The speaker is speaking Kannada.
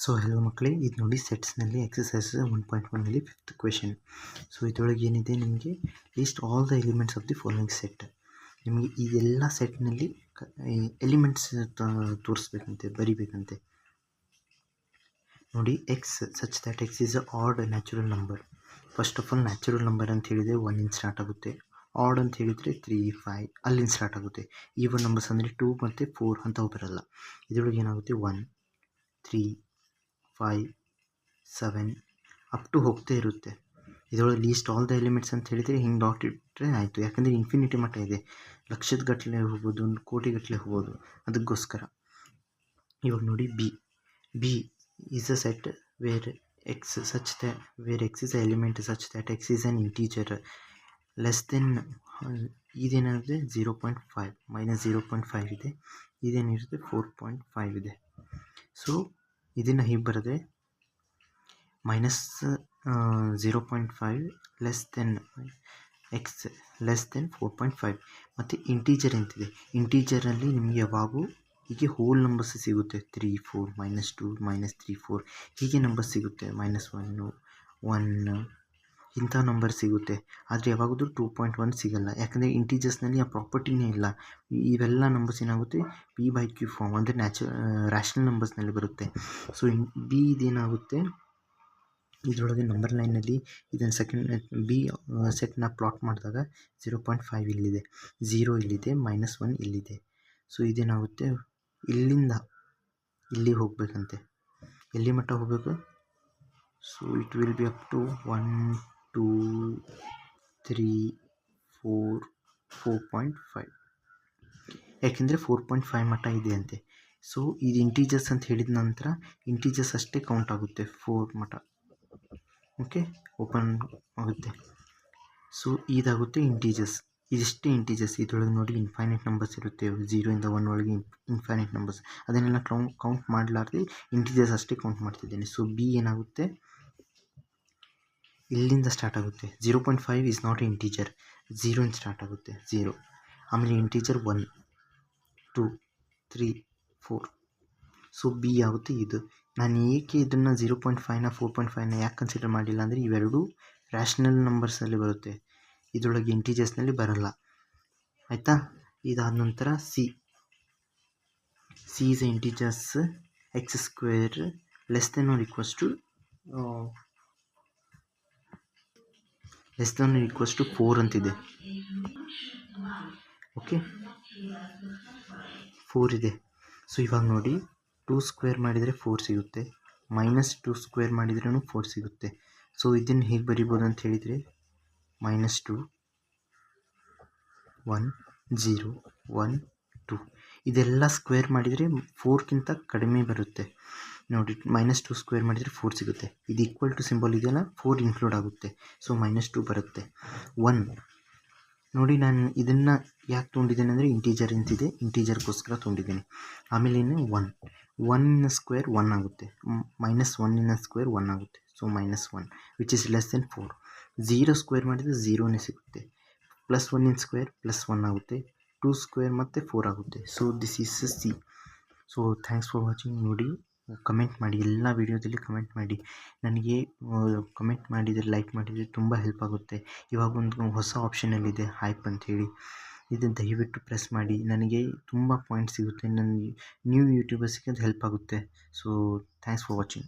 ಸೊ ಹೆಲೋ ಮಕ್ಕಳೇ, ಇದು ನೋಡಿ ಸೆಟ್ಸ್ನಲ್ಲಿ ಎಕ್ಸಸೈಸ್ 1.1ನಲ್ಲಿ 5th ಕ್ವೆಶನ್. ಸೊ ಇದರೊಳಗೆ ಏನಿದೆ, ನಿಮಗೆ list all the elements of the following set. ನಿಮಗೆ ಇದೆಲ್ಲ ಸೆಟ್ನಲ್ಲಿ ಎಲಿಮೆಂಟ್ಸ್ ತೋರಿಸ್ಬೇಕಂತೆ, ಬರಿಬೇಕಂತೆ. ನೋಡಿ, X such that x is a add natural number. First of all natural number ಅಂತ ಹೇಳಿದರೆ 1 ಸ್ಟಾರ್ಟ್ ಆಗುತ್ತೆ. ಆಡ್ ಅಂತ ಹೇಳಿದರೆ 3, 5 ಅಲ್ಲಿಂದ ಸ್ಟಾರ್ಟ್ ಆಗುತ್ತೆ. ಈವನ್ ನಂಬರ್ಸ್ ಅಂದರೆ 2 ಮತ್ತು 4 ಅಂಥವು ಬರಲ್ಲ. ಇದರೊಳಗೆ ಏನಾಗುತ್ತೆ, 1, 3, 5, 7 ಅಪ್ ಟು ಹೋಗ್ತಾ ಇರುತ್ತೆ. ಇದರೊಳಗೆ ಲೀಸ್ಟ್ ಆಲ್ ದ ಎಲಿಮೆಂಟ್ಸ್ ಅಂತ ಹೇಳಿದರೆ ಹಿಂಗೆ ಡಾಟ್ ಇಟ್ಟರೆ ಆಯಿತು. ಯಾಕಂದರೆ ಇನ್ಫಿನಿಟಿ ಮಟ್ಟ ಇದೆ, ಲಕ್ಷದ ಗಟ್ಟಲೆ ಹೋಗ್ಬೋದು, ಕೋಟಿಗಟ್ಟಲೆ ಹೋಗ್ಬೋದು. ಅದಕ್ಕೋಸ್ಕರ ಇವಾಗ ನೋಡಿ, B is a set where x such the where x is a element such that x is an integer less than ಇದೇನಿರುತ್ತೆ 0.5 -0.5 ಇದೆ. ಇದೇನಿರುತ್ತೆ 4.5 ಇದೆ. ಸೊ ಇದನ್ನು ಹೀಗೆ ಬರೆದ್ರೆ -0.5 less than X less than 4.5. ಮತ್ತು ಇಂಟೀಜರ್ ಅಂತಿದೆ. ಇಂಟೀಜರಲ್ಲಿ ನಿಮಗೆ ಯಾವಾಗೂ ಹೀಗೆ ಹೋಲ್ ನಂಬರ್ಸ್ ಸಿಗುತ್ತೆ. 3, 4, -2, -3, 4 ಹೀಗೆ ನಂಬರ್ ಸಿಗುತ್ತೆ. -1, 1 ಇಂಥ ನಂಬರ್ ಸಿಗುತ್ತೆ. ಆದರೆ ಯಾವಾಗಲೂ 2.1 ಸಿಗಲ್ಲ. ಯಾಕಂದರೆ ಇಂಟೀಜರ್ಸ್ನಲ್ಲಿ ಆ ಪ್ರಾಪರ್ಟಿನೇ ಇಲ್ಲ. ಇವೆಲ್ಲ ನಂಬರ್ಸ್ ಏನಾಗುತ್ತೆ, P/Q ಫಾರ್ಮ್ ಅಂದರೆ ರ್ಯಾಷನಲ್ ನಂಬರ್ಸ್ನಲ್ಲಿ ಬರುತ್ತೆ. ಸೊ ಬಿ ಇದೇನಾಗುತ್ತೆ, ಇದರೊಳಗೆ ನಂಬರ್ ಲೈನಲ್ಲಿ ಇದನ್ನು ಸೆಕೆಂಡ್ ಬಿ ಸೆಟ್ನ ಪ್ಲಾಟ್ ಮಾಡಿದಾಗ 0.5 ಇಲ್ಲಿದೆ, 0 ಇಲ್ಲಿದೆ, -1 ಇಲ್ಲಿದೆ. ಸೊ ಇದೇನಾಗುತ್ತೆ, ಇಲ್ಲಿಂದ ಇಲ್ಲಿಗೆ ಹೋಗಬೇಕಂತೆ. ಎಲ್ಲಿ ಮಟ್ಟ ಹೋಗಬೇಕು? So it will be up to 1, 2, 3, 4, 4.5. ಯಾಕೆಂದರೆ 4.5 ಮಟ್ಟ ಇದೆ ಅಂತೆ. ಸೊ ಇದು ಇಂಟೀಜರ್ಸ್ ಅಂತ ಹೇಳಿದ ನಂತರ ಇಂಟೀಜರ್ಸ್ ಅಷ್ಟೇ ಕೌಂಟ್ ಆಗುತ್ತೆ. 4 ಮಟ್ಟ ಓಕೆ ಓಪನ್ ಆಗುತ್ತೆ. ಸೊ ಇದಾಗುತ್ತೆ ಇಂಟೀಜರ್ಸ್. ಇದಿಷ್ಟೇ ಇಂಟೀಜರ್ಸ್. ಇದರೊಳಗೆ ನೋಡಿ ಇನ್ಫೈನೈಟ್ ನಂಬರ್ಸ್ ಇರುತ್ತೆ. 0 ಇಂದ 1 ಒಳಗೆ ಇನ್ಫೈನೈಟ್ ನಂಬರ್ಸ್. ಅದನ್ನೆಲ್ಲ ಕೌಂಟ್ ಮಾಡಲಾರ್ದೆ ಇಂಟೀಜರ್ಸ್ ಅಷ್ಟೇ ಕೌಂಟ್ ಮಾಡ್ತಿದ್ದೇನೆ. ಸೊ ಬಿ ಏನಾಗುತ್ತೆ, ಇಲ್ಲಿಂದ ಸ್ಟಾರ್ಟ್ ಆಗುತ್ತೆ. 0.5 ಈಸ್ ನಾಟ್ ಇಂಟೀಜರ್. 0 ಇಂದ ಸ್ಟಾರ್ಟ್ ಆಗುತ್ತೆ, 0. ಆಮೇಲೆ ಇಂಟೀಜರ್ 1, 2, 3, 4. ಸೊ ಬಿ ಆಗುತ್ತೆ ಇದು. ನಾನು ಏಕೆ ಇದನ್ನು 0.5ನ 4.5ನ ಯಾಕೆ ಕನ್ಸಿಡರ್ ಮಾಡಿಲ್ಲ ಅಂದರೆ ಇವೆರಡೂ ರ್ಯಾಷನಲ್ ನಂಬರ್ಸಲ್ಲಿ ಬರುತ್ತೆ, ಇದರೊಳಗೆ ಇಂಟೀಜರ್ಸ್ನಲ್ಲಿ ಬರಲ್ಲ. ಆಯಿತಾ? ಇದಾದ ನಂತರ C is integers x² less than are equals to 4 ಅಂತಿದೆ. ಓಕೆ, 4 ಇದೆ. ಸೊ ಇವಾಗ ನೋಡಿ, 2² ಮಾಡಿದರೆ 4 ಸಿಗುತ್ತೆ, -2² ಮಾಡಿದ್ರೂ 4 ಸಿಗುತ್ತೆ. ಸೊ ಇದನ್ನು ಹೇಗೆ ಬರಿಬೋದು ಅಂತ ಹೇಳಿದರೆ, -2, 1, 0, 1, 2 ಇದೆಲ್ಲ ಸ್ಕ್ವೇರ್ ಮಾಡಿದರೆ 4ಗಿಂತ ಕಡಿಮೆ ಬರುತ್ತೆ. ನೋಡಿ, -2² ಮಾಡಿದರೆ 4 ಸಿಗುತ್ತೆ. ಇದು ಈಕ್ವಲ್ ಟು ಸಿಂಬಲ್ ಇದೆಯಲ್ಲ, 4 ಇನ್ಕ್ಲೂಡ್ ಆಗುತ್ತೆ. ಸೊ -2 ಬರುತ್ತೆ. 1 ನೋಡಿ, ನಾನು ಇದನ್ನು ಯಾಕೆ ತೊಗೊಂಡಿದ್ದೇನೆ ಅಂದರೆ ಇಂಟೀಜರ್ ಅಂತಿದೆ, ಇಂಟೀಜರ್ಗೋಸ್ಕರ ತೊಗೊಂಡಿದ್ದೇನೆ. ಆಮೇಲೆ ಏನು 1 ಸ್ಕ್ವೇರ್ 1 ಆಗುತ್ತೆ, -1 1 ಆಗುತ್ತೆ. So -1 which is less than 4. 0² ಮಾಡಿದರೆ 0ನೇ ಸಿಗುತ್ತೆ. +1 +1 ಆಗುತ್ತೆ. 2² ಮತ್ತು 4 ಆಗುತ್ತೆ. So this is C. So thanks for watching. ನೋಡಿ, ಕಮೆಂಟ್ ಮಾಡಿ, ಎಲ್ಲ ವೀಡಿಯೋದಲ್ಲಿ ಕಮೆಂಟ್ ಮಾಡಿ. ನನಗೆ ಕಮೆಂಟ್ ಮಾಡಿದರೆ, ಲೈಕ್ ಮಾಡಿದರೆ ತುಂಬ ಹೆಲ್ಪ್ ಆಗುತ್ತೆ. ಇವಾಗ ಒಂದು ಹೊಸ ಆಪ್ಷನಲ್ಲಿದೆ ಹೈಪ್ ಅಂಥೇಳಿ, ಇದನ್ನು ದಯವಿಟ್ಟು ಪ್ರೆಸ್ ಮಾಡಿ. ನನಗೆ ತುಂಬ ಪಾಯಿಂಟ್ಸ್ ಸಿಗುತ್ತೆ, ನನಗೆ ನ್ಯೂ ಯೂಟ್ಯೂಬರ್ಸ್ಗೆ ಅದು ಹೆಲ್ಪ್ ಆಗುತ್ತೆ. So thanks for watching.